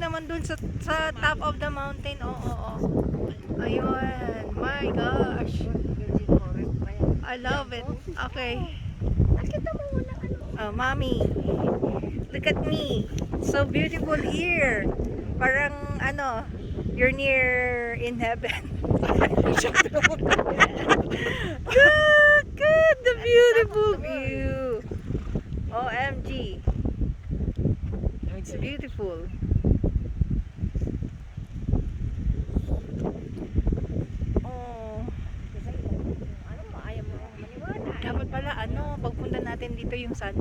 naman dun sa top of the mountain. Oo. Ayun. My gosh. I love it. Okay. Nakita mo muna ano. Oh, mommy. Look at me. So beautiful here. Parang ano, you're near in heaven. Good, the beautiful view. OMG. It's beautiful. Oh. Ayaw mo maniwala. Dapat pala pagpunta natin dito yung sunrise.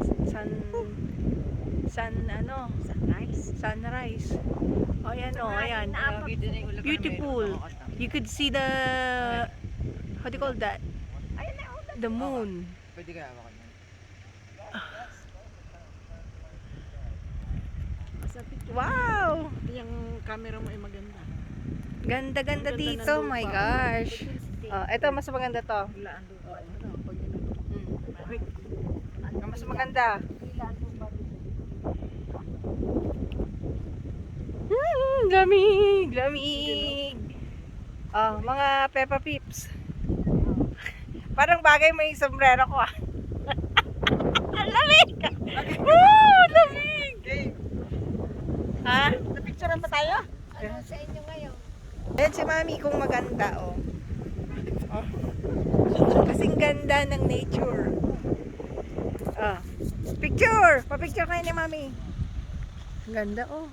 Oh, ayan ayan. Beautiful. You could see the, how do you call that? The moon. Pwede kaya ako niyan? Wow! Yung camera mo ay maganda. Ganda dito, my gosh. Ito mas maganda to. Mas maganda. Lamig. Mga Peppa Pips. Parang bagay may sombrero ko ah. Ang lamig! Lamig! Ha? Napicturean pa tayo? Ano sa inyo ngayon? Ayan si Mami kung maganda oh. Kasing ganda ng nature. Picture! Pa-picture kayo ni Mami. Ang ganda oh.